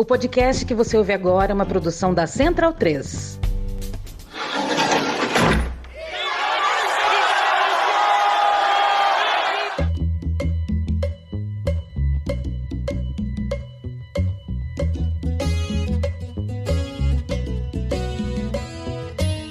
O podcast que você ouve agora é uma produção da Central 3.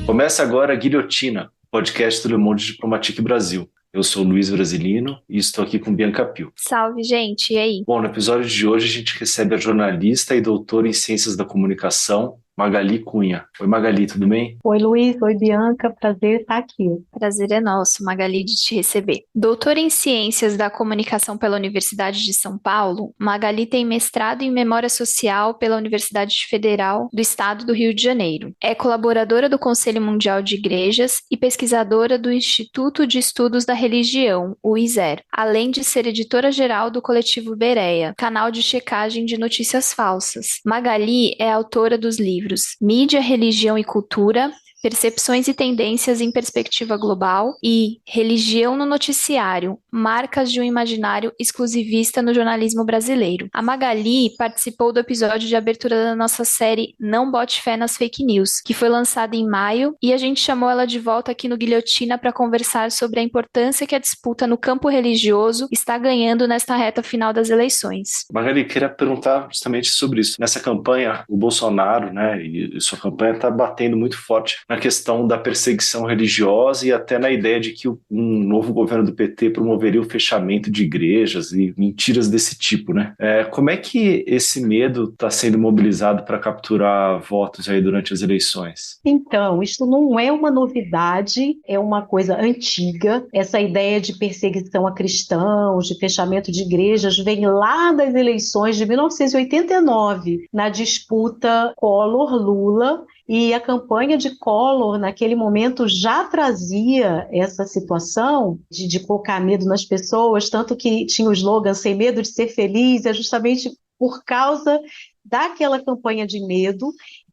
Começa agora a Guilhotina, podcast do Le Monde Diplomatique Brasil. Eu sou Luiz Brasilino e estou aqui com Bianca Pio. Salve, gente, e aí? Bom, no episódio de hoje a gente recebe a jornalista e doutora em Ciências da Comunicação, Magali Cunha. Oi, Magali, tudo bem? Oi, Luiz. Oi, Bianca. Prazer estar aqui. Prazer é nosso, Magali, de te receber. Doutora em Ciências da Comunicação pela Universidade de São Paulo, Magali tem mestrado em Memória Social pela Universidade Federal do Estado do Rio de Janeiro. É colaboradora do Conselho Mundial de Igrejas e pesquisadora do Instituto de Estudos da Religião, o ISER, além de ser editora-geral do Coletivo Bereia, canal de checagem de notícias falsas. Magali é autora dos livros Mídia, Religião e Cultura, Percepções e Tendências em Perspectiva Global e Religião no Noticiário, Marcas de um Imaginário Exclusivista no Jornalismo Brasileiro. A Magali participou do episódio de abertura da nossa série Não Bote Fé nas Fake News, que foi lançada em maio, e a gente chamou ela de volta aqui no Guilhotina para conversar sobre a importância que a disputa no campo religioso está ganhando nesta reta final das eleições. Magali, queria perguntar justamente sobre isso. Nessa campanha, o Bolsonaro, e sua campanha está batendo muito forte na questão da perseguição religiosa e até na ideia de que um novo governo do PT promoveria o fechamento de igrejas e mentiras desse tipo, né? Como é que esse medo está sendo mobilizado para capturar votos aí durante as eleições? Então, isso não é uma novidade, é uma coisa antiga. Essa ideia de perseguição a cristãos, de fechamento de igrejas, vem lá das eleições de 1989, na disputa Collor-Lula. E a campanha de Collor, naquele momento, já trazia essa situação de colocar medo nas pessoas, tanto que tinha o slogan "Sem medo de ser feliz", é justamente por causa daquela campanha de medo.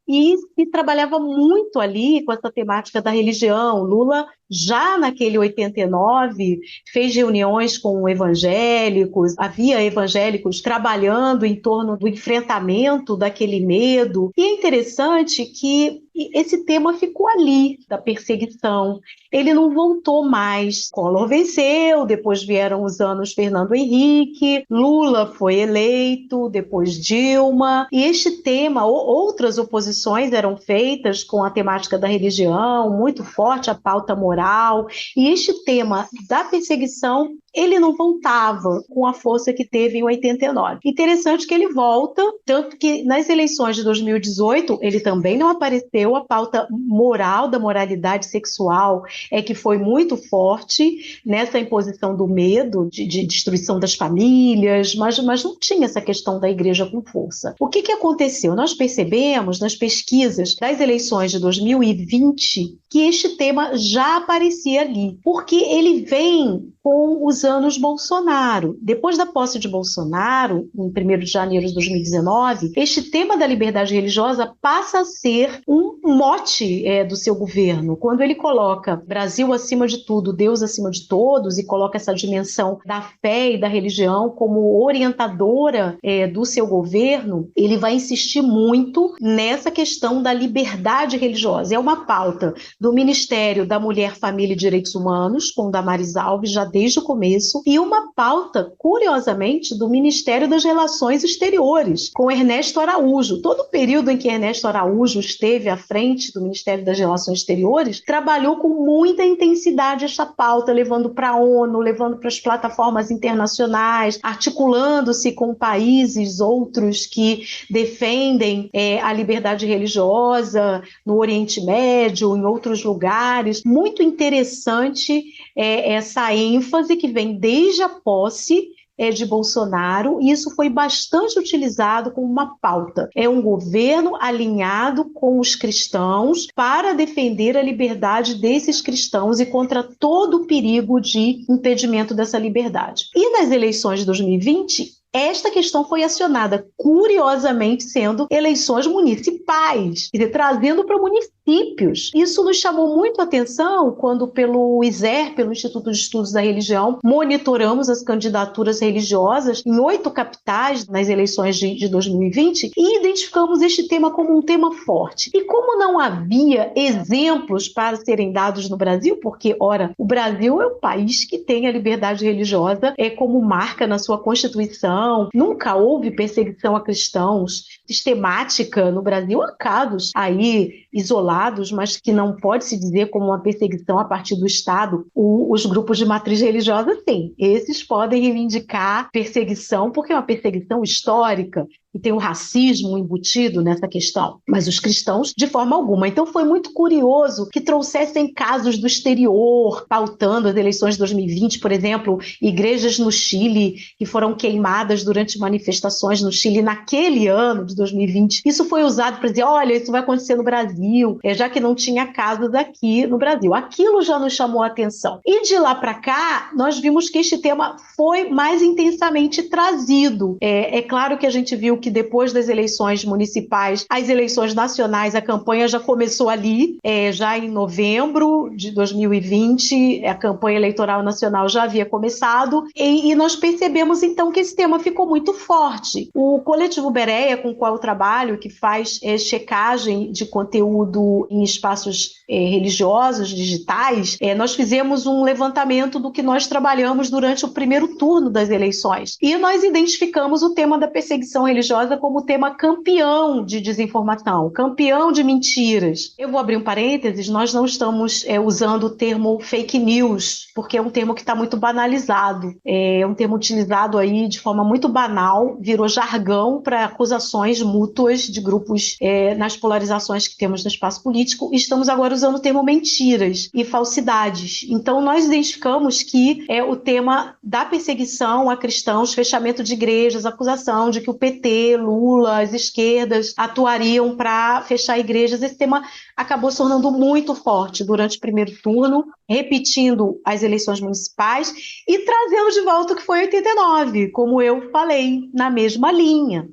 E se trabalhava muito ali com essa temática da religião. Lula, já naquele 89, fez reuniões com evangélicos, havia evangélicos trabalhando em torno do enfrentamento daquele medo. E é interessante que esse tema ficou ali, da perseguição. Ele não voltou mais. Collor venceu, depois vieram os anos Fernando Henrique, Lula foi eleito, depois Dilma. E este tema, outras oposições eram feitas com a temática da religião, muito forte a pauta moral. E este tema da perseguição, ele não voltava com a força que teve em 89. Interessante que ele volta, tanto que nas eleições de 2018, ele também não apareceu. A pauta moral, da moralidade sexual, é que foi muito forte nessa imposição do medo, de destruição das famílias, mas não tinha essa questão da igreja com força. O que aconteceu? Nós percebemos nas pesquisas das eleições de 2020 que este tema já aparecia ali, porque ele vem com os anos Bolsonaro. Depois da posse de Bolsonaro, em 1º de janeiro de 2019, este tema da liberdade religiosa passa a ser um mote do seu governo. Quando ele coloca Brasil acima de tudo, Deus acima de todos, e coloca essa dimensão da fé e da religião como orientadora do seu governo, ele vai insistir muito nessa questão da liberdade religiosa. É uma pauta do Ministério da Mulher, Família e Direitos Humanos, com Damares Alves, já desde o começo, e uma pauta, curiosamente, do Ministério das Relações Exteriores, com Ernesto Araújo. Todo o período em que Ernesto Araújo esteve à frente do Ministério das Relações Exteriores, trabalhou com muita intensidade esta pauta, levando para a ONU, levando para as plataformas internacionais, articulando-se com países outros que defendem a liberdade religiosa no Oriente Médio, em outros lugares. Muito interessante essa ênfase que vem desde a posse de Bolsonaro, e isso foi bastante utilizado como uma pauta. É um governo alinhado com os cristãos para defender a liberdade desses cristãos e contra todo o perigo de impedimento dessa liberdade. E nas eleições de 2020, esta questão foi acionada, curiosamente, sendo eleições municipais, quer dizer, trazendo para o município princípios. Isso nos chamou muito a atenção quando, pelo ISER, pelo Instituto de Estudos da Religião, monitoramos as candidaturas religiosas em 8 capitais nas eleições de 2020 e identificamos este tema como um tema forte. E como não havia exemplos para serem dados no Brasil, porque, ora, o Brasil é um país que tem a liberdade religiosa como marca na sua Constituição, nunca houve perseguição a cristãos sistemática no Brasil. Há casos aí isolados, mas que não pode se dizer como uma perseguição a partir do Estado. Os grupos de matriz religiosa, sim, esses podem reivindicar perseguição, porque é uma perseguição histórica e tem o racismo embutido nessa questão, mas os cristãos de forma alguma. Então foi muito curioso que trouxessem casos do exterior, pautando as eleições de 2020, por exemplo, igrejas no Chile que foram queimadas durante manifestações no Chile naquele ano de 2020. Isso foi usado para dizer, olha, isso vai acontecer no Brasil, já que não tinha casos aqui no Brasil. Aquilo já nos chamou a atenção. E de lá para cá, nós vimos que este tema foi mais intensamente trazido. É claro que a gente viu que depois das eleições municipais, as eleições nacionais, a campanha já começou ali, já em novembro de 2020, a campanha eleitoral nacional já havia começado, e nós percebemos então que esse tema ficou muito forte. O Coletivo Bereia, com o qual eu trabalho, que faz checagem de conteúdo em espaços religiosos, digitais, nós fizemos um levantamento do que nós trabalhamos durante o primeiro turno das eleições. E nós identificamos o tema da perseguição religiosa como tema campeão de desinformação, campeão de mentiras. Eu vou abrir um parênteses, nós não estamos usando o termo fake news, porque é um termo que está muito banalizado, é um termo utilizado aí de forma muito banal, virou jargão para acusações mútuas de grupos nas polarizações que temos no espaço político, e estamos agora usando o termo mentiras e falsidades. Então nós identificamos que o tema da perseguição a cristãos, fechamento de igrejas, acusação de que o PT, Lula, as esquerdas atuariam para fechar igrejas. Esse tema acabou se tornando muito forte durante o primeiro turno, repetindo as eleições municipais e trazendo de volta o que foi 89, como eu falei, na mesma linha,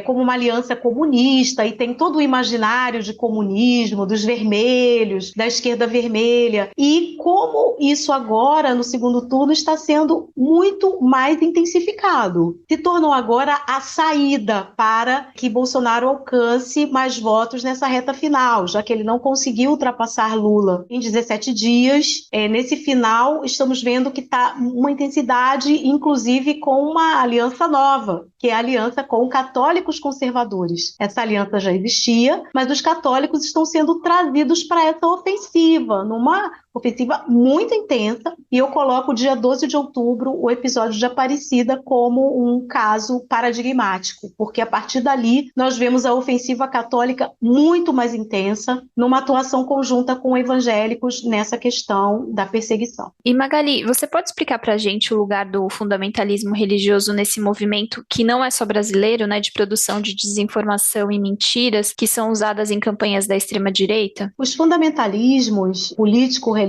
como uma aliança comunista, e tem todo o imaginário de comunismo, dos vermelhos, da esquerda vermelha, e como isso agora, no segundo turno, está sendo muito mais intensificado. Se tornou agora a saída para que Bolsonaro alcance mais votos nessa reta final, já que ele não conseguiu ultrapassar Lula em 17 dias. Nesse final, estamos vendo que está uma intensidade, inclusive com uma aliança nova, que é a aliança com católicos conservadores. Essa aliança já existia, mas os católicos estão sendo trazidos para essa ofensiva, numa ofensiva muito intensa, e eu coloco dia 12 de outubro o episódio de Aparecida como um caso paradigmático, porque a partir dali nós vemos a ofensiva católica muito mais intensa, numa atuação conjunta com evangélicos nessa questão da perseguição. E Magali, você pode explicar para a gente o lugar do fundamentalismo religioso nesse movimento que não é só brasileiro, né, de produção de desinformação e mentiras que são usadas em campanhas da extrema-direita? Os fundamentalismos político-religiosos,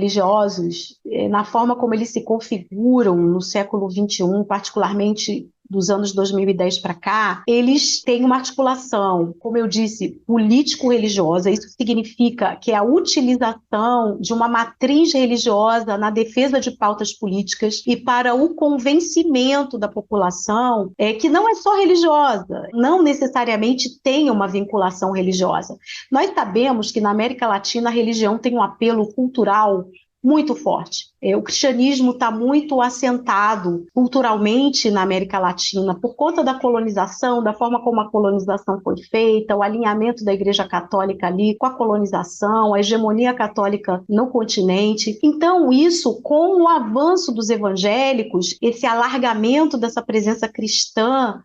na forma como eles se configuram no século XXI, particularmente dos anos 2010 para cá, eles têm uma articulação, como eu disse, político-religiosa. Isso significa que é a utilização de uma matriz religiosa na defesa de pautas políticas e para o convencimento da população que não é só religiosa, não necessariamente tem uma vinculação religiosa. Nós sabemos que na América Latina a religião tem um apelo cultural muito forte. O cristianismo está muito assentado culturalmente na América Latina por conta da colonização, da forma como a colonização foi feita, o alinhamento da Igreja Católica ali com a colonização, a hegemonia católica no continente. Então, isso, com o avanço dos evangélicos, esse alargamento dessa presença cristã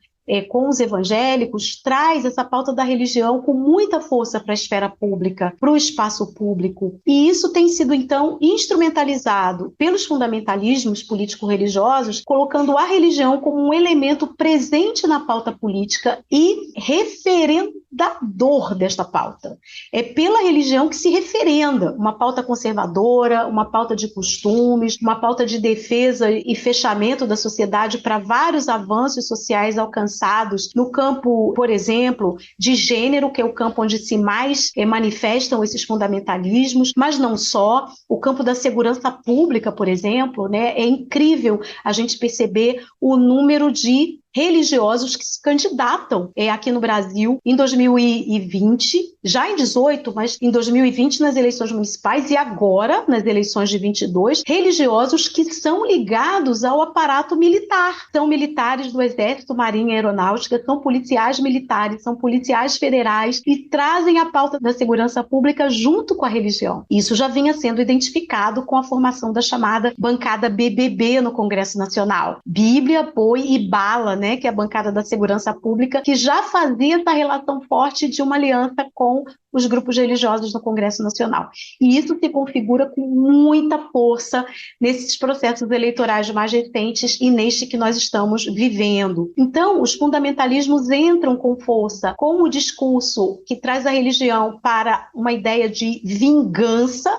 com os evangélicos, traz essa pauta da religião com muita força para a esfera pública, para o espaço público. E isso tem sido, então, instrumentalizado pelos fundamentalismos político-religiosos, colocando a religião como um elemento presente na pauta política e referendador desta pauta. É pela religião que se referenda uma pauta conservadora, uma pauta de costumes, uma pauta de defesa e fechamento da sociedade para vários avanços sociais alcançados avançados no campo, por exemplo, de gênero, que é o campo onde se mais manifestam esses fundamentalismos, mas não só. O campo da segurança pública, por exemplo, né, é incrível a gente perceber o número de religiosos que se candidatam aqui no Brasil em 2020, já em 18, mas em 2020 nas eleições municipais e agora nas eleições de 22, religiosos que são ligados ao aparato militar. São militares do Exército, Marinha e Aeronáutica, são policiais militares, são policiais federais e trazem a pauta da segurança pública junto com a religião. Isso já vinha sendo identificado com a formação da chamada bancada BBB no Congresso Nacional. Bíblia, boi e bala, né, que é a bancada da segurança pública, que já fazia essa relação forte de uma aliança com os grupos religiosos no Congresso Nacional. E isso se configura com muita força nesses processos eleitorais mais recentes e neste que nós estamos vivendo. Então, os fundamentalismos entram com força com o discurso que traz a religião para uma ideia de vingança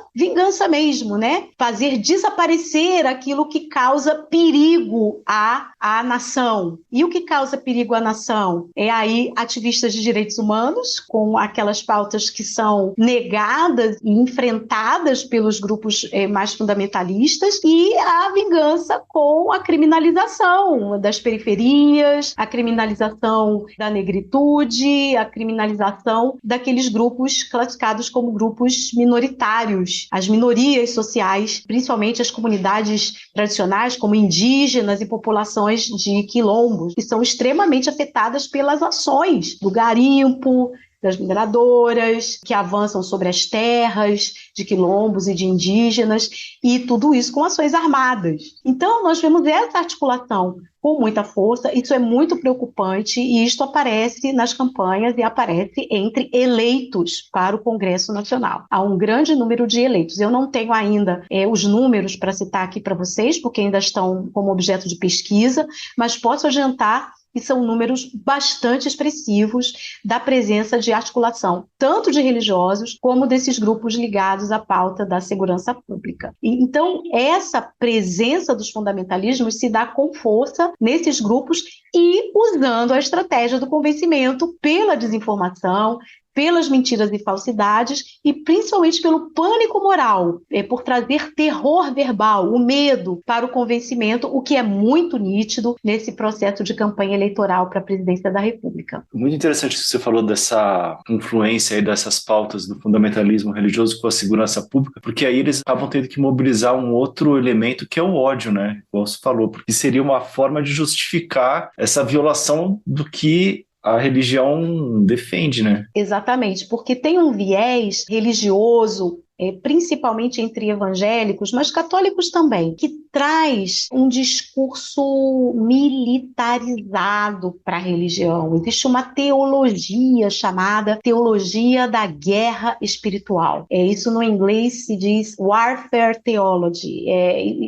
mesmo, né? Fazer desaparecer aquilo que causa perigo à nação. E o que causa perigo à nação? É aí ativistas de direitos humanos, com aquelas pautas que são negadas e enfrentadas pelos grupos mais fundamentalistas, e a vingança com a criminalização das periferias, a criminalização da negritude, a criminalização daqueles grupos classificados como grupos minoritários, as minorias sociais, principalmente as comunidades tradicionais, como indígenas e populações de quilombos, que são extremamente afetadas pelas ações do garimpo, das mineradoras, que avançam sobre as terras de quilombos e de indígenas, e tudo isso com ações armadas. Então, nós vemos essa articulação com muita força, isso é muito preocupante, e isto aparece nas campanhas e aparece entre eleitos para o Congresso Nacional. Há um grande número de eleitos. Eu não tenho ainda os números para citar aqui para vocês, porque ainda estão como objeto de pesquisa, mas posso adiantar e são números bastante expressivos da presença de articulação, tanto de religiosos como desses grupos ligados à pauta da segurança pública. Então, essa presença dos fundamentalismos se dá com força nesses grupos e usando a estratégia do convencimento pela desinformação, pelas mentiras e falsidades e principalmente pelo pânico moral, por trazer terror verbal, o medo para o convencimento, o que é muito nítido nesse processo de campanha eleitoral para a presidência da República. Muito interessante que você falou dessa influência aí dessas pautas do fundamentalismo religioso com a segurança pública, porque aí eles acabam tendo que mobilizar um outro elemento que é o ódio, né? Como você falou, porque seria uma forma de justificar essa violação do que a religião defende, né? Exatamente, porque tem um viés religioso, principalmente entre evangélicos, mas católicos também, que traz um discurso militarizado para a religião. Existe uma teologia chamada teologia da guerra espiritual. Isso no inglês se diz warfare theology.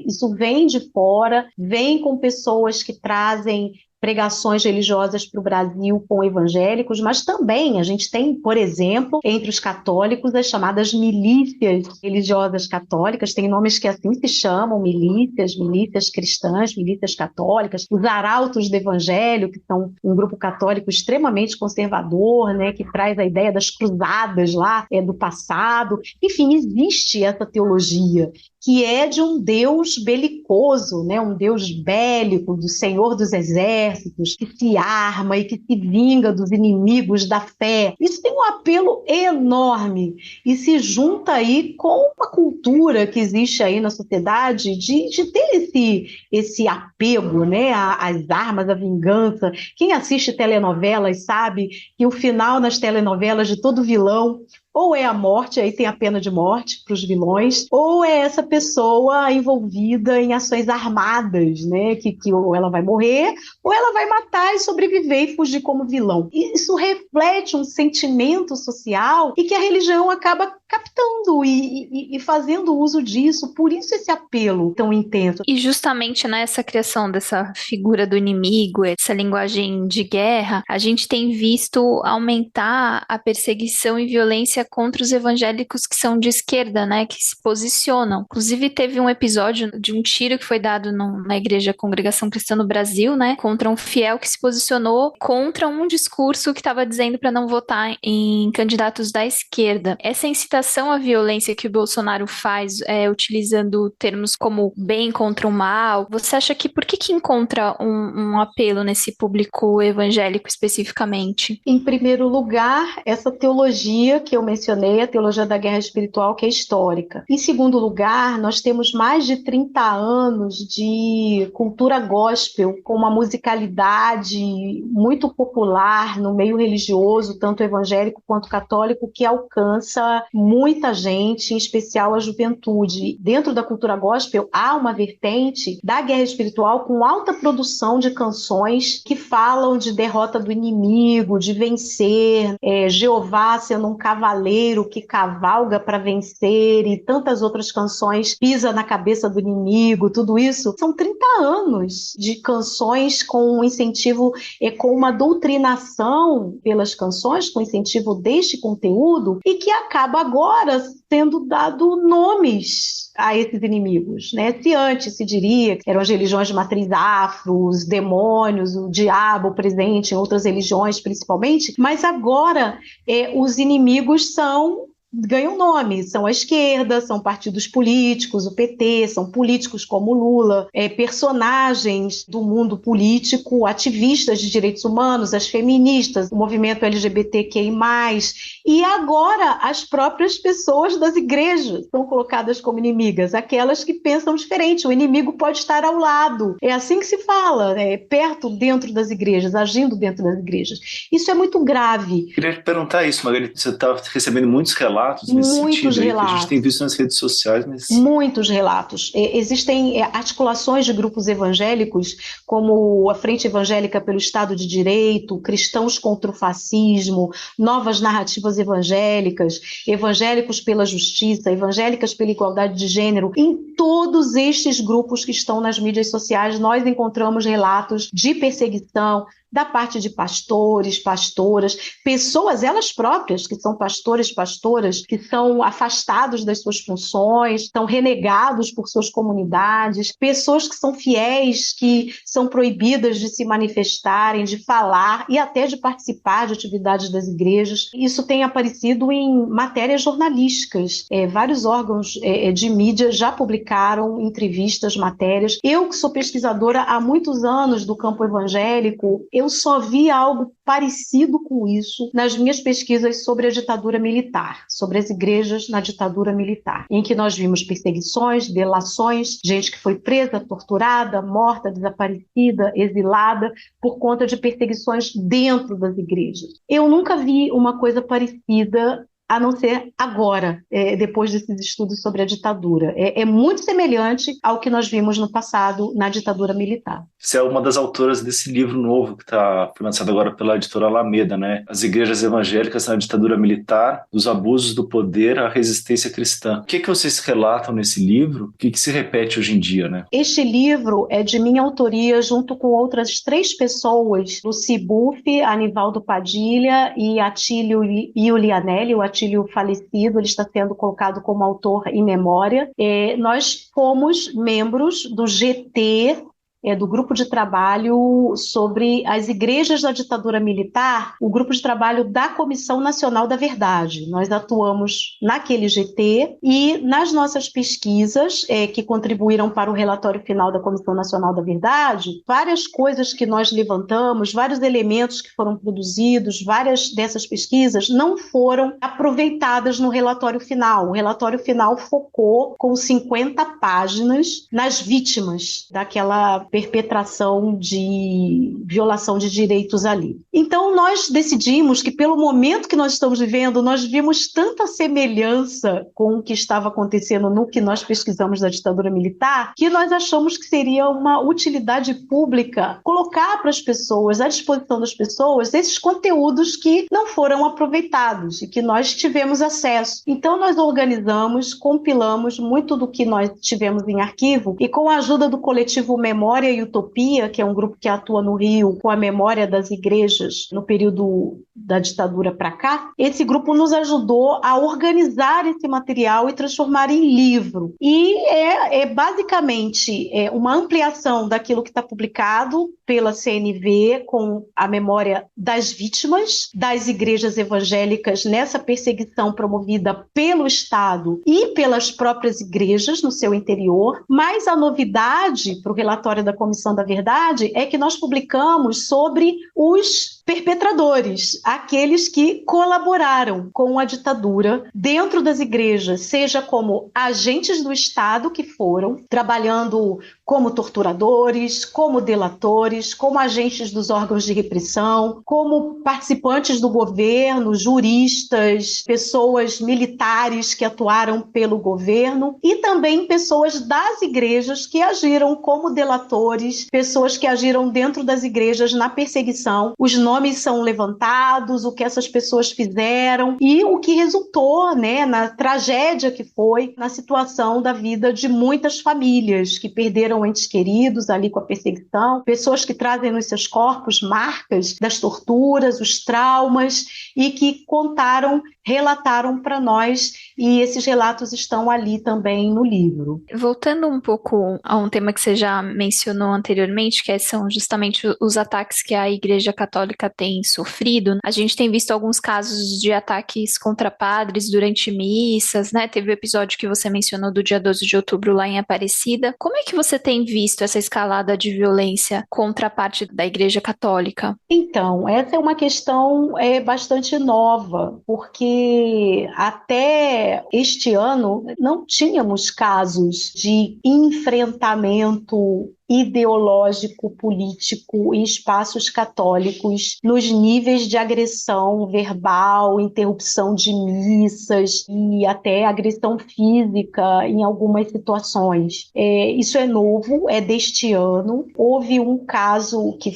Isso vem de fora, vem com pessoas que trazem pregações religiosas para o Brasil com evangélicos, mas também a gente tem, por exemplo, entre os católicos, as chamadas milícias religiosas católicas, tem nomes que assim se chamam, milícias cristãs, milícias católicas, os arautos do evangelho, que são um grupo católico extremamente conservador, né, que traz a ideia das cruzadas lá do passado. Enfim, existe essa teologia, que é de um Deus belicoso, né, um Deus bélico, do Senhor dos Exércitos, que se arma e que se vinga dos inimigos da fé. Isso tem um apelo enorme e se junta aí com uma cultura que existe aí na sociedade de ter esse apego, né, às armas, à vingança. Quem assiste telenovelas sabe que o final nas telenovelas de todo vilão ou é a morte, aí tem a pena de morte para os vilões, ou é essa pessoa envolvida em ações armadas, né? Que ou ela vai morrer, ou ela vai matar e sobreviver e fugir como vilão. E isso reflete um sentimento social e que a religião acaba captando e fazendo uso disso, por isso esse apelo tão intenso. E justamente nessa criação dessa figura do inimigo, essa linguagem de guerra, a gente tem visto aumentar a perseguição e violência violência contra os evangélicos que são de esquerda, né, que se posicionam. Inclusive, teve um episódio de um tiro que foi dado na Igreja Congregação Cristã no Brasil, né, contra um fiel que se posicionou contra um discurso que estava dizendo para não votar em candidatos da esquerda. Essa incitação à violência que o Bolsonaro faz, utilizando termos como bem contra o mal, você acha que por que encontra um apelo nesse público evangélico especificamente? Em primeiro lugar, essa teologia que eu mencionei, a teologia da guerra espiritual, que é histórica. Em segundo lugar, nós temos mais de 30 anos de cultura gospel, com uma musicalidade muito popular no meio religioso, tanto evangélico quanto católico, que alcança muita gente, em especial a juventude. Dentro da cultura gospel, há uma vertente da guerra espiritual com alta produção de canções que falam de derrota do inimigo, de vencer, Jeová sendo um cavaleiro que cavalga para vencer, e tantas outras canções, pisa na cabeça do inimigo, tudo isso. São 30 anos de canções com um incentivo, com uma doutrinação pelas canções, com incentivo deste conteúdo, e que acaba agora sendo dado nomes a esses inimigos, né? Se antes se diria que eram as religiões de matriz afro, os demônios, o diabo presente em outras religiões principalmente, mas agora os inimigos ganham nome, são a esquerda, são partidos políticos, o PT, são políticos como Lula, personagens do mundo político, ativistas de direitos humanos, as feministas, o movimento LGBTQI+, e agora as próprias pessoas das igrejas são colocadas como inimigas, aquelas que pensam diferente, o inimigo pode estar ao lado, é assim que se fala, perto, dentro das igrejas, agindo dentro das igrejas. Isso é muito grave. Queria te perguntar isso, Margarida, você está recebendo muitos relatos nesse sentido aí, que a gente tem visto nas redes sociais, mas... Muitos relatos. Existem articulações de grupos evangélicos, como a Frente Evangélica pelo Estado de Direito, Cristãos contra o Fascismo, Novas Narrativas Evangélicas, Evangélicos pela Justiça, Evangélicas pela Igualdade de Gênero. Em todos estes grupos que estão nas mídias sociais, nós encontramos relatos de perseguição, da parte de pastores, pastoras, pessoas elas próprias, que são pastores, pastoras, que são afastados das suas funções, são renegados por suas comunidades, pessoas que são fiéis, que são proibidas de se manifestarem, de falar e até de participar de atividades das igrejas. Isso tem aparecido em matérias jornalísticas. Vários órgãos de mídia já publicaram entrevistas, matérias. Eu, que sou pesquisadora há muitos anos do campo evangélico, eu só vi algo parecido com isso nas minhas pesquisas sobre a ditadura militar, sobre as igrejas na ditadura militar, em que nós vimos perseguições, delações, gente que foi presa, torturada, morta, desaparecida, exilada, por conta de perseguições dentro das igrejas. Eu nunca vi uma coisa parecida, a não ser agora, depois desses estudos sobre a ditadura. É muito semelhante ao que nós vimos no passado na ditadura militar. Você é uma das autoras desse livro novo que foi lançado agora pela editora Alameda, né? As igrejas evangélicas na ditadura militar, dos abusos do poder à resistência cristã. O que vocês relatam nesse livro? O que se repete hoje em dia, né? Este livro é de minha autoria, junto com outras 3 pessoas, Lucy Buff, Anivaldo Padilha e Atílio Iulianelli, o Atílio falecido, ele está sendo colocado como autor em memória. Nós fomos membros do GT, do grupo de trabalho sobre as igrejas da ditadura militar, o grupo de trabalho da Comissão Nacional da Verdade. Nós atuamos naquele GT e nas nossas pesquisas, que contribuíram para o relatório final da Comissão Nacional da Verdade, várias coisas que nós levantamos, vários elementos que foram produzidos, várias dessas pesquisas não foram aproveitadas no relatório final. O relatório final focou com 50 páginas nas vítimas daquela perpetração de violação de direitos ali. Então nós decidimos que, pelo momento que nós estamos vivendo, nós vimos tanta semelhança com o que estava acontecendo no que nós pesquisamos da ditadura militar, que nós achamos que seria uma utilidade pública colocar para as pessoas, à disposição das pessoas, esses conteúdos que não foram aproveitados e que nós tivemos acesso. Então nós organizamos, compilamos muito do que nós tivemos em arquivo e, com a ajuda do coletivo Memória, Memória e Utopia, que é um grupo que atua no Rio com a memória das igrejas no período da ditadura para cá, esse grupo nos ajudou a organizar esse material e transformar em livro. E é basicamente uma ampliação daquilo que está publicado pela CNV com a memória das vítimas das igrejas evangélicas nessa perseguição promovida pelo Estado e pelas próprias igrejas no seu interior. Mas a novidade para o relatório da Comissão da Verdade é que nós publicamos sobre os perpetradores, aqueles que colaboraram com a ditadura dentro das igrejas, seja como agentes do Estado que foram, trabalhando como torturadores, como delatores, como agentes dos órgãos de repressão, como participantes do governo, juristas, pessoas militares que atuaram pelo governo e também pessoas das igrejas que agiram como delatores, pessoas que agiram dentro das igrejas na perseguição. Os nomes são levantados, o que essas pessoas fizeram e o que resultou, na tragédia que foi, na situação da vida de muitas famílias que perderam entes queridos ali com a perseguição, pessoas que trazem nos seus corpos marcas das torturas, os traumas e que relataram para nós, e esses relatos estão ali também no livro. Voltando um pouco a um tema que você já mencionou anteriormente, que são justamente os ataques que a Igreja Católica tem sofrido, a gente tem visto alguns casos de ataques contra padres durante missas, Teve o episódio que você mencionou do dia 12 de outubro lá em Aparecida. Como é que você tem visto essa escalada de violência contra a parte da Igreja Católica? Então, essa é uma questão bastante nova, porque até este ano não tínhamos casos de enfrentamento ideológico, político em espaços católicos, nos níveis de agressão verbal, interrupção de missas e até agressão física em algumas situações. Isso é novo, é deste ano. Houve um caso que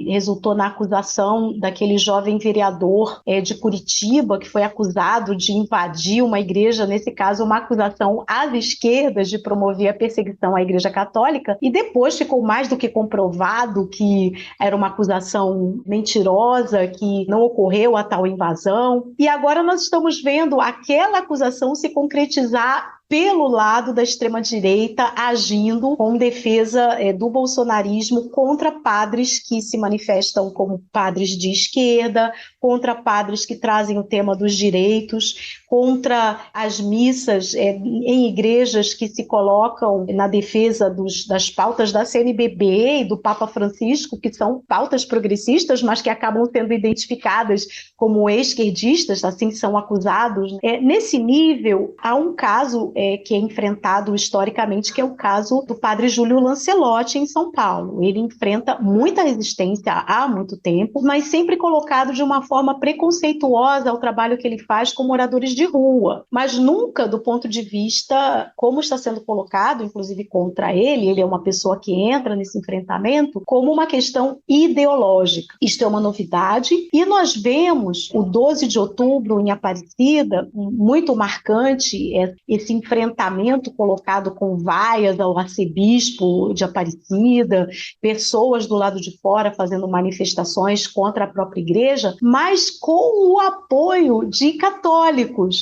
resultou na acusação daquele jovem vereador de Curitiba, que foi acusado de invadir uma igreja, nesse caso uma acusação às esquerdas de promover a perseguição à Igreja Católica, e depois ficou mais do que comprovado que era uma acusação mentirosa, que não ocorreu a tal invasão. E agora nós estamos vendo aquela acusação se concretizar pelo lado da extrema-direita, agindo com defesa do bolsonarismo contra padres que se manifestam como padres de esquerda, contra padres que trazem o tema dos direitos, contra as missas em igrejas que se colocam na defesa das pautas da CNBB e do Papa Francisco, que são pautas progressistas, mas que acabam sendo identificadas como esquerdistas, assim são acusados. Nesse nível, há um caso que é enfrentado historicamente, que é o caso do padre Júlio Lancelotti em São Paulo. Ele enfrenta muita resistência há muito tempo, mas sempre colocado de uma forma preconceituosa ao trabalho que ele faz com moradores de rua, mas nunca do ponto de vista como está sendo colocado, inclusive contra ele é uma pessoa que entra nesse enfrentamento, como uma questão ideológica. Isto é uma novidade e nós vemos o 12 de outubro em Aparecida, muito marcante, esse enfrentamento colocado com vaias ao arcebispo de Aparecida, pessoas do lado de fora fazendo manifestações contra a própria igreja, mas com o apoio de católicos,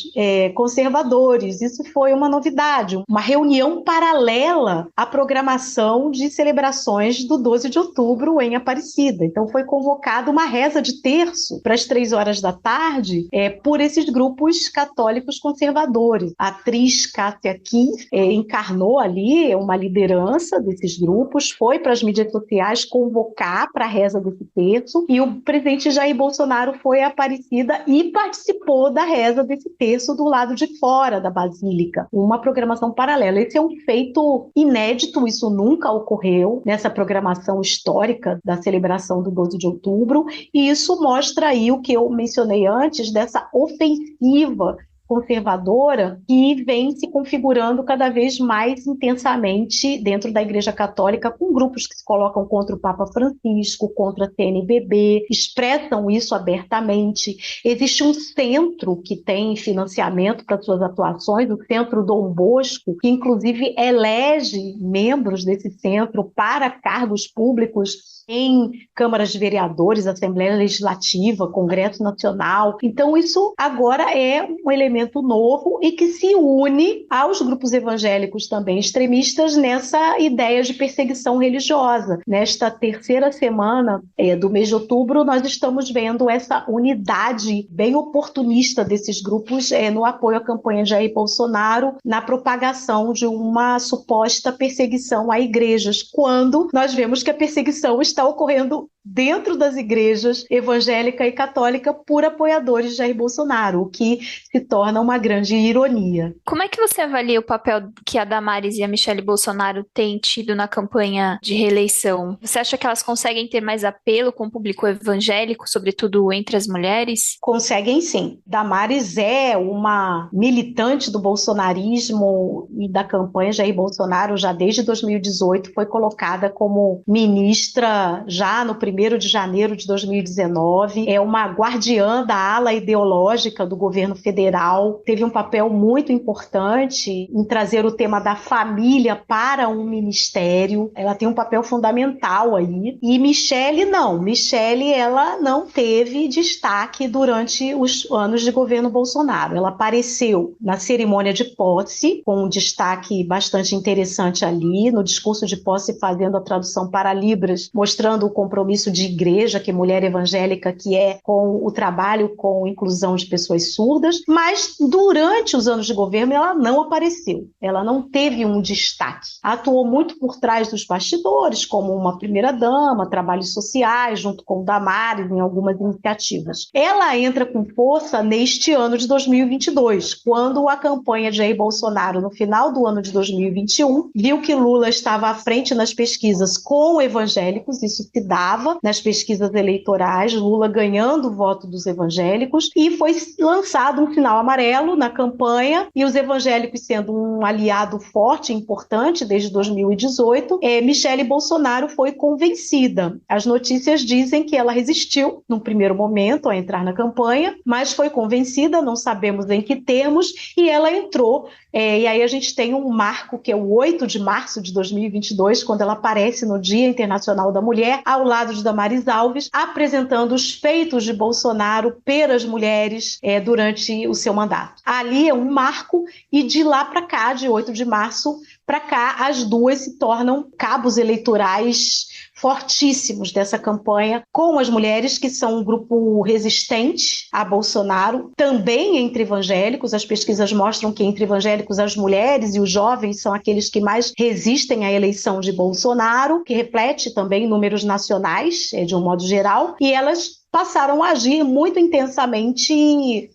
conservadores. Isso foi uma novidade, uma reunião paralela à programação de celebrações do 12 de outubro em Aparecida. Então foi convocada uma reza de terço para as 3 horas da tarde por esses grupos católicos conservadores. A atriz Cássia Kiss encarnou ali uma liderança desses grupos, foi para as mídias sociais convocar para a reza desse terço, e o presidente Jair Bolsonaro foi a Aparecida e participou da reza desse terço do lado de fora da Basílica, uma programação paralela. Esse é um feito inédito, isso nunca ocorreu nessa programação histórica da celebração do 12 de outubro, e isso mostra aí o que eu mencionei antes, dessa ofensiva conservadora que vem se configurando cada vez mais intensamente dentro da Igreja Católica, com grupos que se colocam contra o Papa Francisco, contra a CNBB, expressam isso abertamente. Existe um centro que tem financiamento para suas atuações, o Centro Dom Bosco, que inclusive elege membros desse centro para cargos públicos em câmaras de vereadores, Assembleia Legislativa, Congresso Nacional. Então, isso agora é um elemento novo e que se une aos grupos evangélicos também extremistas nessa ideia de perseguição religiosa. Nesta terceira semana do mês de outubro, nós estamos vendo essa unidade bem oportunista desses grupos no apoio à campanha de Jair Bolsonaro, na propagação de uma suposta perseguição a igrejas, quando nós vemos que a perseguição está ocorrendo dentro das igrejas evangélica e católica por apoiadores de Jair Bolsonaro, o que se torna uma grande ironia. Como é que você avalia o papel que a Damares e a Michelle Bolsonaro têm tido na campanha de reeleição? Você acha que elas conseguem ter mais apelo com o público evangélico, sobretudo entre as mulheres? Conseguem sim. Damares é uma militante do bolsonarismo e da campanha de Jair Bolsonaro já desde 2018, foi colocada como ministra já no 1º de janeiro de 2019, é uma guardiã da ala ideológica do governo federal, teve um papel muito importante em trazer o tema da família para um ministério, ela tem um papel fundamental aí, e Michelle ela não teve destaque durante os anos de governo Bolsonaro, ela apareceu na cerimônia de posse, com um destaque bastante interessante ali, no discurso de posse fazendo a tradução para Libras, mostrando o compromisso de igreja, que mulher evangélica que é com o trabalho com inclusão de pessoas surdas, mas durante os anos de governo ela não apareceu, ela não teve um destaque. Atuou muito por trás dos bastidores, como uma primeira-dama, trabalhos sociais, junto com o Damares, em algumas iniciativas. Ela entra com força neste ano de 2022, quando a campanha de Jair Bolsonaro, no final do ano de 2021, viu que Lula estava à frente nas pesquisas com evangélicos, isso se dava nas pesquisas eleitorais, Lula ganhando o voto dos evangélicos, e foi lançado um sinal amarelo na campanha, e os evangélicos sendo um aliado forte e importante desde 2018, Michelle Bolsonaro foi convencida. As notícias dizem que ela resistiu num primeiro momento a entrar na campanha, mas foi convencida, não sabemos em que termos, e ela entrou. E aí a gente tem um marco que é o 8 de março de 2022, quando ela aparece no Dia Internacional da Mulher, ao lado de Damares Alves, apresentando os feitos de Bolsonaro pelas mulheres durante o seu mandato. Ali é um marco, e de lá para cá, de 8 de março para cá, as duas se tornam cabos eleitorais fortíssimos dessa campanha, com as mulheres, que são um grupo resistente a Bolsonaro, também entre evangélicos. As pesquisas mostram que entre evangélicos as mulheres e os jovens são aqueles que mais resistem à eleição de Bolsonaro, que reflete também números nacionais, de um modo geral, e elas passaram a agir muito intensamente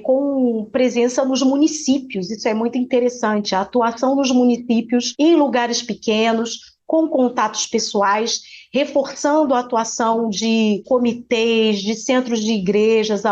com presença nos municípios. Isso é muito interessante, a atuação nos municípios, em lugares pequenos, com contatos pessoais, reforçando a atuação de comitês, de centros de igrejas,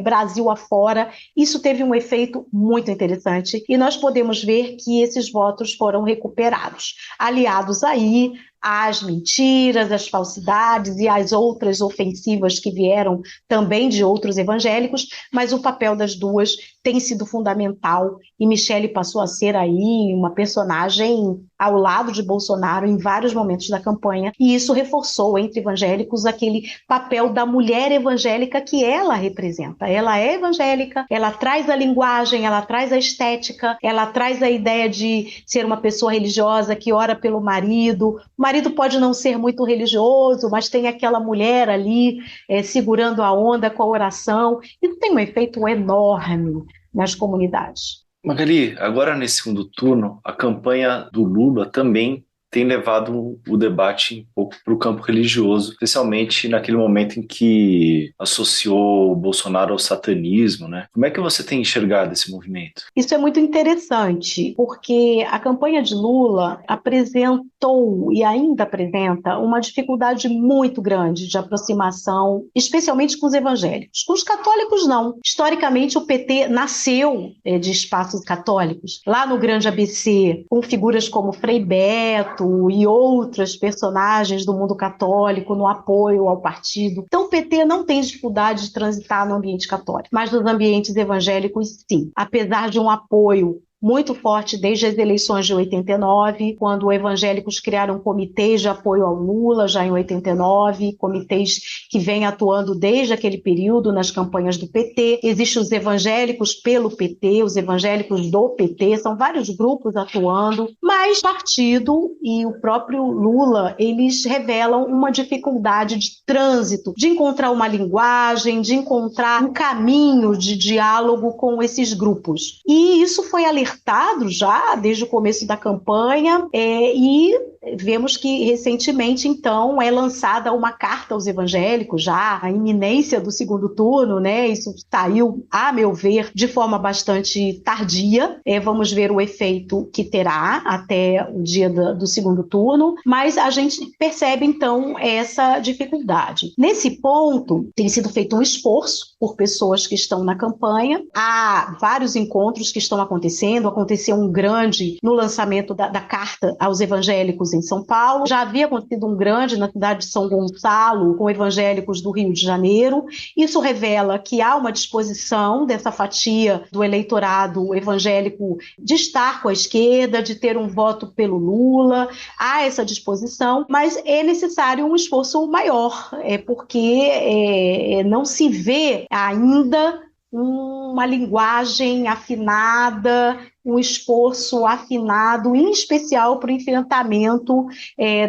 Brasil afora. Isso teve um efeito muito interessante, e nós podemos ver que esses votos foram recuperados, aliados aí às mentiras, às falsidades e às outras ofensivas que vieram também de outros evangélicos, mas o papel das duas tem sido fundamental, e Michelle passou a ser aí uma personagem ao lado de Bolsonaro em vários momentos da campanha, e isso reforçou entre evangélicos aquele papel da mulher evangélica que ela representa. Ela é evangélica, ela traz a linguagem, ela traz a estética, ela traz a ideia de ser uma pessoa religiosa que ora pelo marido. O marido pode não ser muito religioso, mas tem aquela mulher ali segurando a onda com a oração. Isso tem um efeito enorme nas comunidades. Magali, agora nesse segundo turno, a campanha do Lula também tem levado o debate um pouco para o campo religioso, especialmente naquele momento em que associou o Bolsonaro ao satanismo, né? Como é que você tem enxergado esse movimento? Isso é muito interessante, porque a campanha de Lula apresentou e ainda apresenta uma dificuldade muito grande de aproximação, especialmente com os evangélicos. Com os católicos, não. Historicamente, o PT nasceu de espaços católicos. Lá no Grande ABC, com figuras como Frei Beto e outras personagens do mundo católico no apoio ao partido. Então, o PT não tem dificuldade de transitar no ambiente católico, mas nos ambientes evangélicos, sim. Apesar de um apoio muito forte desde as eleições de 89, quando evangélicos criaram comitês de apoio ao Lula, já em 89, comitês que vêm atuando desde aquele período nas campanhas do PT. Existem os evangélicos pelo PT, os evangélicos do PT, são vários grupos atuando, mas o partido e o próprio Lula, eles revelam uma dificuldade de trânsito, de encontrar uma linguagem, de encontrar um caminho de diálogo com esses grupos. E isso foi alertado já desde o começo da campanha e vemos que recentemente, então, é lançada uma carta aos evangélicos, já a iminência do segundo turno, né? Isso saiu, a meu ver, de forma bastante tardia. Vamos ver o efeito que terá até o dia do segundo turno, mas a gente percebe, então, essa dificuldade. Nesse ponto, tem sido feito um esforço por pessoas que estão na campanha. Há vários encontros que estão acontecendo. Aconteceu um grande no lançamento da carta aos evangélicos em São Paulo. Já havia acontecido um grande na cidade de São Gonçalo com evangélicos do Rio de Janeiro. Isso revela que há uma disposição dessa fatia do eleitorado evangélico de estar com a esquerda, de ter um voto pelo Lula. Há essa disposição, mas é necessário um esforço maior, porque não se vê ainda uma linguagem afinada, um esforço afinado, em especial para o enfrentamento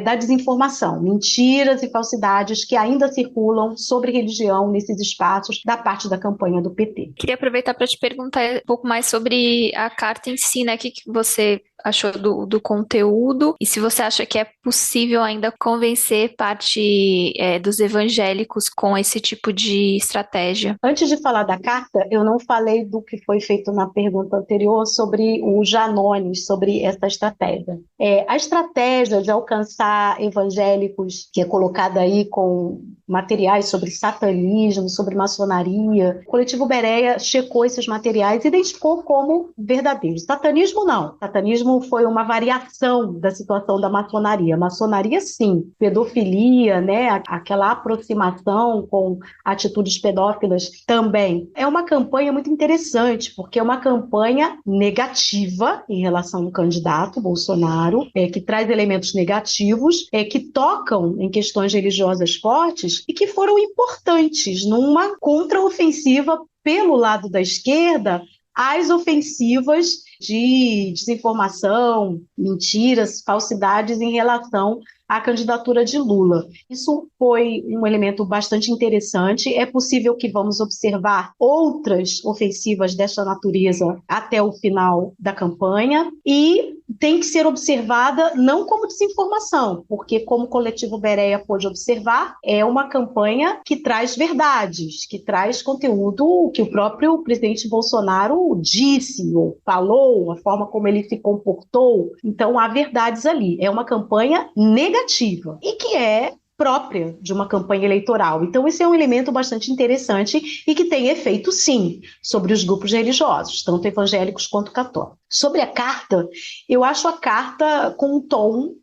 da desinformação, mentiras e falsidades que ainda circulam sobre religião nesses espaços da parte da campanha do PT. Queria aproveitar para te perguntar um pouco mais sobre a carta em si, né? O que você achou do conteúdo e se você acha que é possível ainda convencer parte dos evangélicos com esse tipo de estratégia. Antes de falar da carta, eu não falei do que foi feito na pergunta anterior sobre o Janones, sobre essa estratégia. A estratégia de alcançar evangélicos, que é colocada aí com materiais sobre satanismo, sobre maçonaria, o Coletivo Berea checou esses materiais e identificou como verdadeiros. Satanismo não. Satanismo foi uma variação da situação da maçonaria. Maçonaria, sim. Pedofilia, né? Aquela aproximação com atitudes pedófilas também. É uma campanha muito interessante, porque é uma campanha negativa em relação ao candidato Bolsonaro, que traz elementos negativos, que tocam em questões religiosas fortes e que foram importantes numa contraofensiva pelo lado da esquerda às ofensivas de desinformação, mentiras, falsidades em relação à candidatura de Lula. Isso foi um elemento bastante interessante. É possível que vamos observar outras ofensivas dessa natureza até o final da campanha e tem que ser observada não como desinformação, porque como o Coletivo Berea pôde observar, é uma campanha que traz verdades, que traz conteúdo que o próprio presidente Bolsonaro disse ou falou, a forma como ele se comportou. Então há verdades ali. É uma campanha negativa e que é própria de uma campanha eleitoral. Então, esse é um elemento bastante interessante e que tem efeito, sim, sobre os grupos religiosos, tanto evangélicos quanto católicos. Sobre a carta, eu acho a carta com um tom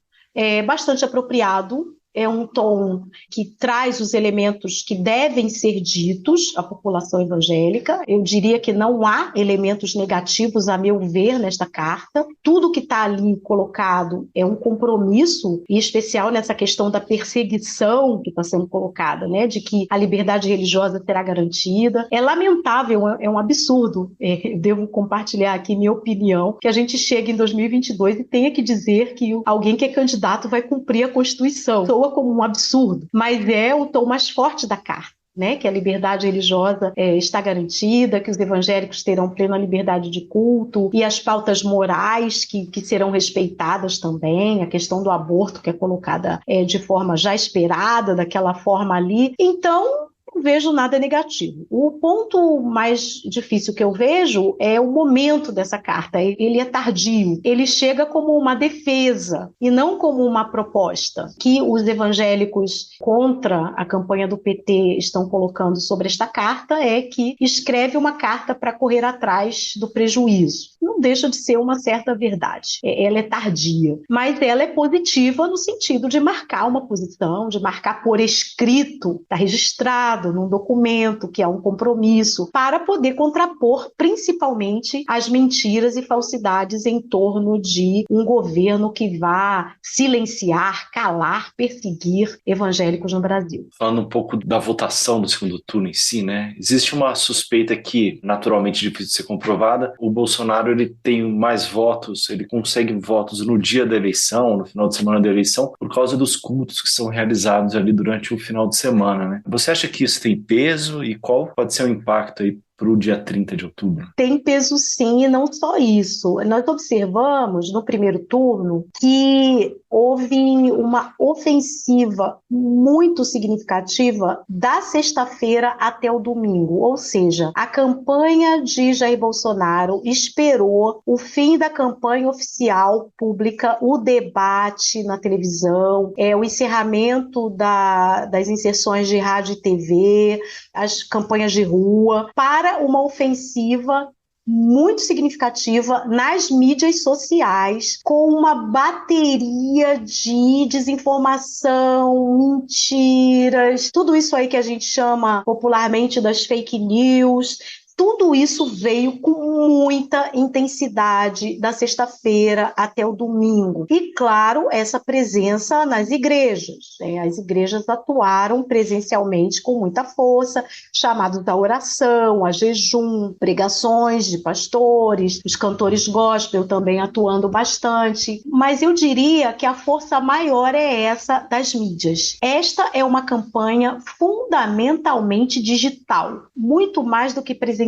bastante apropriado. É um tom que traz os elementos que devem ser ditos à população evangélica. Eu diria que não há elementos negativos, a meu ver, nesta carta. Tudo que está ali colocado é um compromisso, em especial nessa questão da perseguição que está sendo colocada, né? De que a liberdade religiosa será garantida. É lamentável, é um absurdo, devo compartilhar aqui minha opinião, que a gente chegue em 2022 e tenha que dizer que alguém que é candidato vai cumprir a Constituição. Como um absurdo, mas é o tom mais forte da carta. né, que a liberdade religiosa está garantida, que os evangélicos terão plena liberdade de culto e as pautas morais que serão respeitadas também, a questão do aborto que é colocada de forma já esperada, daquela forma ali. Então, não vejo nada negativo. O ponto mais difícil que eu vejo é o momento dessa carta. Ele é tardio. Ele chega como uma defesa e não como uma proposta que os evangélicos contra a campanha do PT estão colocando sobre esta carta, é que escreve uma carta para correr atrás do prejuízo. Não deixa de ser uma certa verdade. Ela é tardia, mas ela é positiva no sentido de marcar uma posição, de marcar por escrito, está registrado num documento, que é um compromisso, para poder contrapor principalmente as mentiras e falsidades em torno de um governo que vá silenciar, calar, perseguir evangélicos no Brasil. Falando um pouco da votação do segundo turno em si, né? Existe uma suspeita que, naturalmente difícil de ser comprovada, o Bolsonaro ele tem mais votos, ele consegue votos no dia da eleição, no final de semana da eleição, por causa dos cultos que são realizados ali durante o final de semana, né? Você acha que isso tem peso e qual pode ser o impacto aí para o dia 30 de outubro? Tem peso sim, e não só isso. Nós observamos no primeiro turno que houve uma ofensiva muito significativa da sexta-feira até o domingo, ou seja, a campanha de Jair Bolsonaro esperou o fim da campanha oficial pública, o debate na televisão, o encerramento das inserções de rádio e TV, as campanhas de rua, para uma ofensiva muito significativa nas mídias sociais, com uma bateria de desinformação, mentiras, tudo isso aí que a gente chama popularmente das fake news. Tudo isso veio com muita intensidade da sexta-feira até o domingo. E, claro, essa presença nas igrejas. As igrejas atuaram presencialmente com muita força, chamados à oração, a jejum, pregações de pastores, os cantores gospel também atuando bastante. Mas eu diria que a força maior é essa das mídias. Esta é uma campanha fundamentalmente digital, muito mais do que presencial.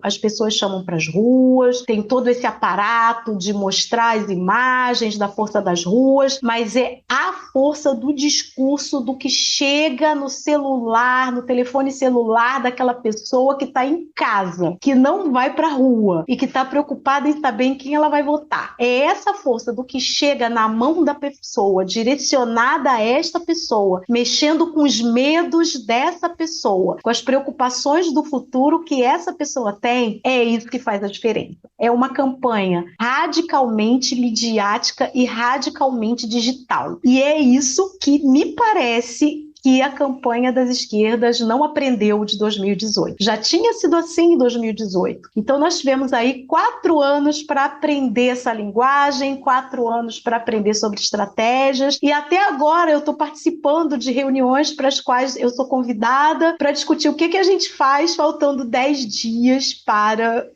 As pessoas chamam para as ruas, tem todo esse aparato de mostrar as imagens da força das ruas, mas é a força do discurso, do que chega no celular, no telefone celular daquela pessoa que está em casa, que não vai para a rua e que está preocupada em saber em quem ela vai votar. É essa força do que chega na mão da pessoa, direcionada a esta pessoa, mexendo com os medos dessa pessoa, com as preocupações do futuro que essa pessoa tem, é isso que faz a diferença. É uma campanha radicalmente midiática e radicalmente digital. E é isso que me parece que a campanha das esquerdas não aprendeu de 2018. Já tinha sido assim em 2018. Então nós tivemos aí 4 anos para aprender essa linguagem, 4 anos para aprender sobre estratégias, e até agora eu estou participando de reuniões para as quais eu sou convidada para discutir o que a gente faz faltando 10 dias para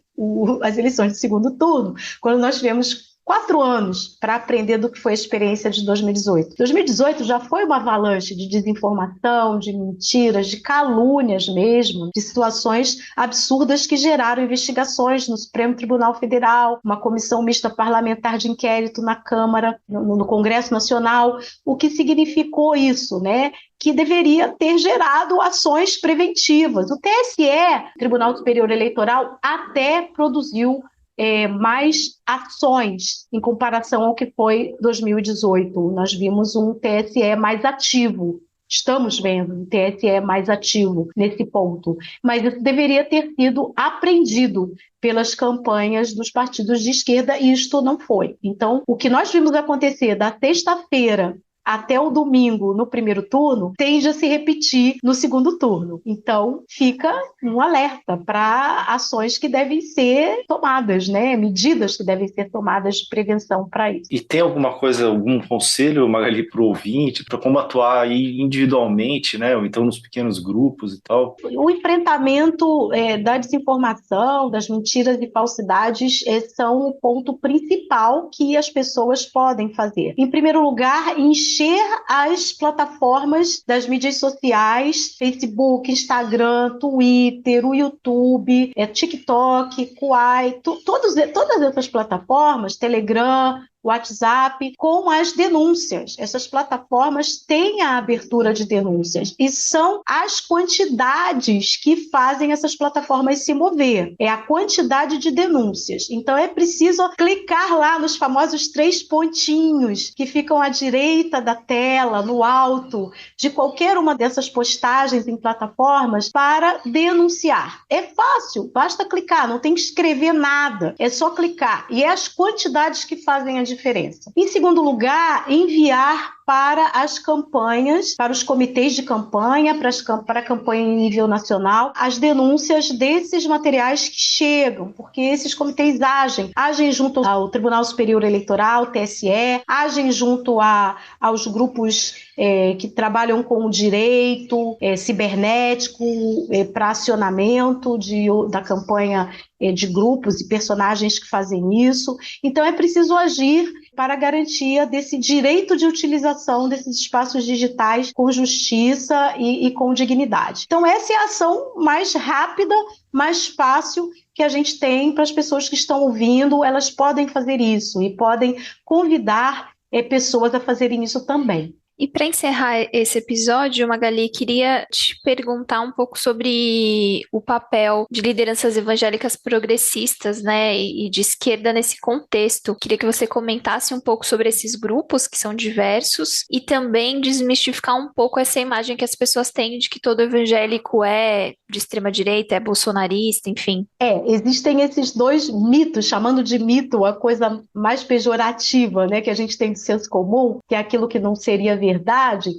as eleições do segundo turno, quando nós tivemos 4 anos para aprender do que foi a experiência de 2018. 2018 já foi uma avalanche de desinformação, de mentiras, de calúnias mesmo, de situações absurdas que geraram investigações no Supremo Tribunal Federal, uma comissão mista parlamentar de inquérito na Câmara, no Congresso Nacional. O que significou isso, né? Que deveria ter gerado ações preventivas. O TSE, Tribunal Superior Eleitoral, até produziu mais ações em comparação ao que foi 2018. Nós vimos um TSE mais ativo. Estamos vendo um TSE mais ativo nesse ponto. Mas isso deveria ter sido aprendido pelas campanhas dos partidos de esquerda e isto não foi. Então, o que nós vimos acontecer da sexta-feira até o domingo no primeiro turno, tende a se repetir no segundo turno. Então, fica um alerta para ações que devem ser tomadas, né? Medidas que devem ser tomadas de prevenção para isso. E tem alguma coisa, algum conselho, Magali, para o ouvinte, para como atuar aí individualmente, né? Ou então nos pequenos grupos e tal? O enfrentamento da desinformação, das mentiras e falsidades são o ponto principal que as pessoas podem fazer. Em primeiro lugar, encher encher as plataformas das mídias sociais, Facebook, Instagram, Twitter, o YouTube, TikTok, Quai, todas essas plataformas, Telegram, WhatsApp, com as denúncias. Essas plataformas têm a abertura de denúncias e são as quantidades que fazem essas plataformas se mover. É a quantidade de denúncias. Então é preciso clicar lá nos famosos 3 pontinhos que ficam à direita da tela, no alto de qualquer uma dessas postagens em plataformas para denunciar. É fácil, basta clicar, não tem que escrever nada, é só clicar. E é as quantidades que fazem a diferença. Em segundo lugar, enviar para as campanhas, para os comitês de campanha, para a campanha em nível nacional, as denúncias desses materiais que chegam, porque esses comitês agem junto ao Tribunal Superior Eleitoral, TSE, agem junto aos grupos que trabalham com o direito cibernético para acionamento da campanha de grupos e personagens que fazem isso. Então é preciso agir para a garantia desse direito de utilização desses espaços digitais com justiça e com dignidade. Então essa é a ação mais rápida, mais fácil que a gente tem para as pessoas que estão ouvindo. Elas podem fazer isso e podem convidar pessoas a fazerem isso também. E para encerrar esse episódio, Magali, queria te perguntar um pouco sobre o papel de lideranças evangélicas progressistas, né, e de esquerda nesse contexto. Queria que você comentasse um pouco sobre esses grupos, que são diversos, e também desmistificar um pouco essa imagem que as pessoas têm de que todo evangélico é de extrema-direita, é bolsonarista, enfim. Existem esses dois mitos, chamando de mito a coisa mais pejorativa, né, que a gente tem de senso comum, que é aquilo que não seria verdade.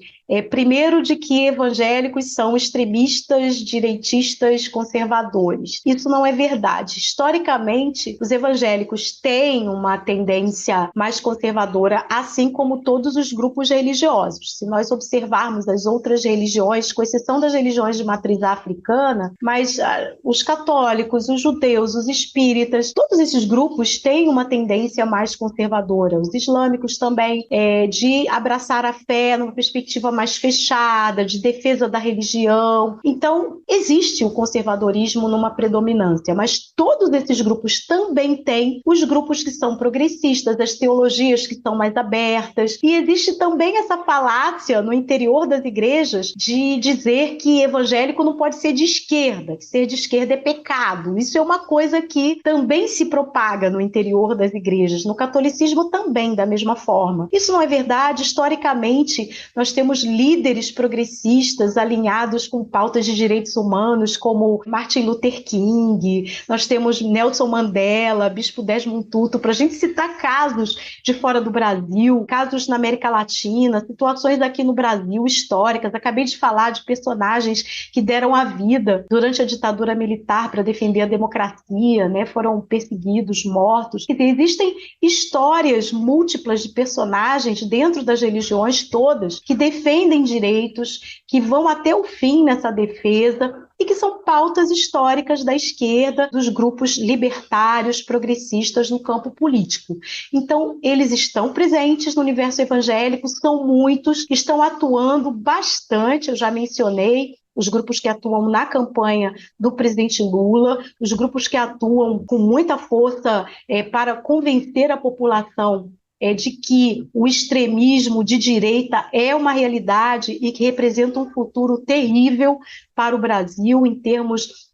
Primeiro, de que evangélicos são extremistas, direitistas, conservadores. Isso não é verdade. Historicamente, os evangélicos têm uma tendência mais conservadora, assim como todos os grupos religiosos. Se nós observarmos as outras religiões, com exceção das religiões de matriz africana, mas os católicos, os judeus, os espíritas, todos esses grupos têm uma tendência mais conservadora. Os islâmicos também, de abraçar a fé numa perspectiva mais fechada, de defesa da religião. Então, existe o conservadorismo numa predominância, mas todos esses grupos também têm os grupos que são progressistas, as teologias que são mais abertas, e existe também essa falácia no interior das igrejas de dizer que evangélico não pode ser de esquerda, que ser de esquerda é pecado. Isso é uma coisa que também se propaga no interior das igrejas, no catolicismo também, da mesma forma. Isso não é verdade. Historicamente, nós temos líderes progressistas alinhados com pautas de direitos humanos, como Martin Luther King, nós temos Nelson Mandela, Bispo Desmond Tutu, para a gente citar casos de fora do Brasil, casos na América Latina, situações aqui no Brasil históricas. Acabei de falar de personagens que deram a vida durante a ditadura militar para defender a democracia, né? Foram perseguidos, mortos. Quer dizer, existem histórias múltiplas de personagens dentro das religiões todas que defendem direitos, que vão até o fim nessa defesa e que são pautas históricas da esquerda, dos grupos libertários, progressistas no campo político. Então, eles estão presentes no universo evangélico, são muitos, estão atuando bastante, eu já mencionei, os grupos que atuam na campanha do presidente Lula, os grupos que atuam com muita força para convencer a população de que o extremismo de direita é uma realidade e que representa um futuro terrível para o Brasil em termos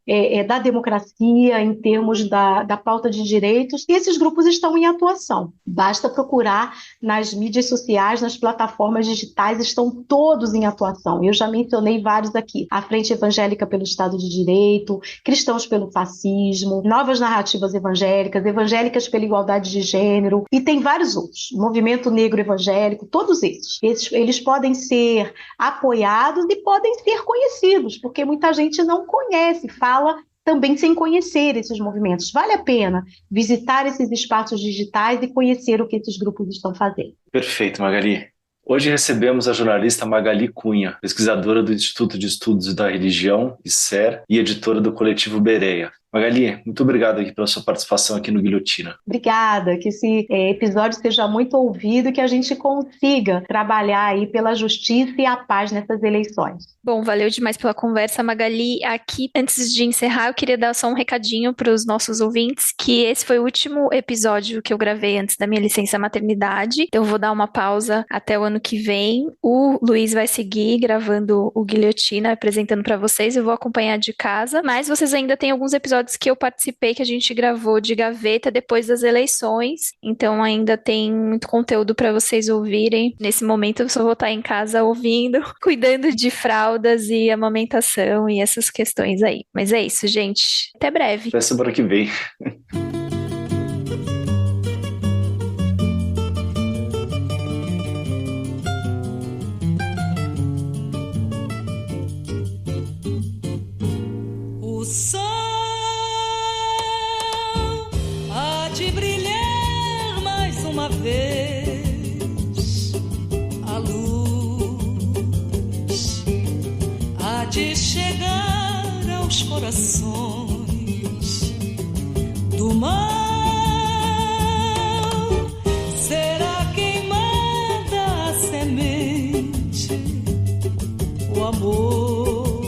da democracia, em termos da pauta de direitos. E esses grupos estão em atuação. Basta procurar nas mídias sociais, nas plataformas digitais, estão todos em atuação. Eu já mencionei vários aqui. A Frente Evangélica pelo Estado de Direito, Cristãos pelo Fascismo, Novas Narrativas Evangélicas, Evangélicas pela Igualdade de Gênero, e tem vários outros. Movimento Negro Evangélico, todos esses. Eles podem ser apoiados e podem ser conhecidos, porque muita gente não conhece, fala também sem conhecer esses movimentos. Vale a pena visitar esses espaços digitais e conhecer o que esses grupos estão fazendo. Perfeito, Magali. Hoje recebemos a jornalista Magali Cunha, pesquisadora do Instituto de Estudos da Religião, ISER, e editora do Coletivo Bereia. Magali, muito obrigado aqui pela sua participação aqui no Guilhotina. Obrigada, que esse episódio seja muito ouvido e que a gente consiga trabalhar aí pela justiça e a paz nessas eleições. Bom, valeu demais pela conversa, Magali. Aqui, antes de encerrar, eu queria dar só um recadinho para os nossos ouvintes, que esse foi o último episódio que eu gravei antes da minha licença maternidade. Então, eu vou dar uma pausa até o ano que vem. O Luiz vai seguir gravando o Guilhotina, apresentando para vocês. Eu vou acompanhar de casa, mas vocês ainda têm alguns episódios que eu participei, que a gente gravou de gaveta depois das eleições. Então, ainda tem muito conteúdo para vocês ouvirem. Nesse momento, eu só vou estar em casa ouvindo, cuidando de fraldas e amamentação e essas questões aí. Mas é isso, gente. Até breve. Até semana que vem. O sol há de brilhar mais uma vez, a luz há de chegar aos corações do mal. Será queimada a semente, o amor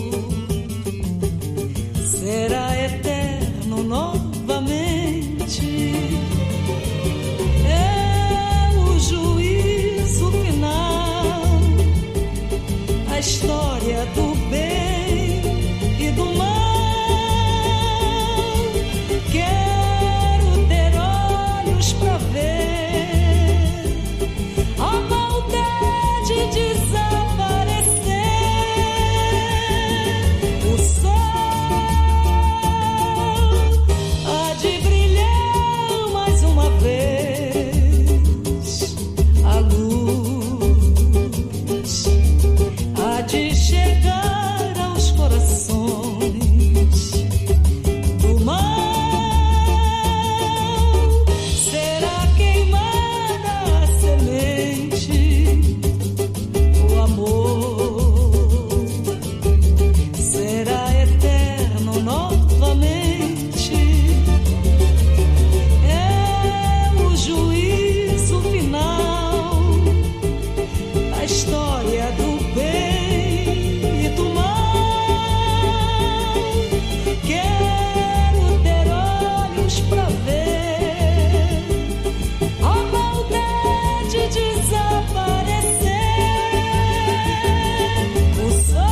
será eterno novamente. É o juízo final, a história do bem e do mal. Quero ter olhos pra ver a maldade desaparecer. O sol há de brilhar mais uma vez, a luz há de chegar aos corações do mal. Será queimada a semente, o amor será eterno novamente. É o juízo final, a história do bem e do mal. Quero ter olhos pra ver a maldade desaparecer. O sol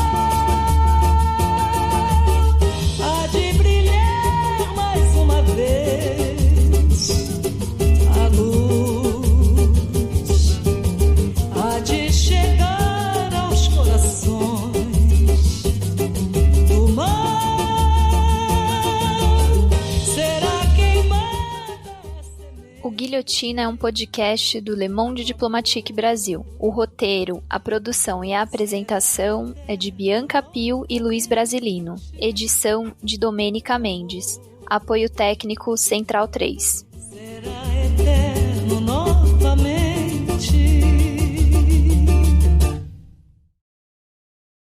há de brilhar mais uma vez, a luz há de chegar aos corações do mal. Será queimada a semente. O Guilhotina é um podcast do Le Monde Diplomatique Brasil. O roteiro, a produção e a apresentação é de Bianca Pio e Luiz Brasilino. Edição de Domênica Mendes. Apoio técnico Central 3.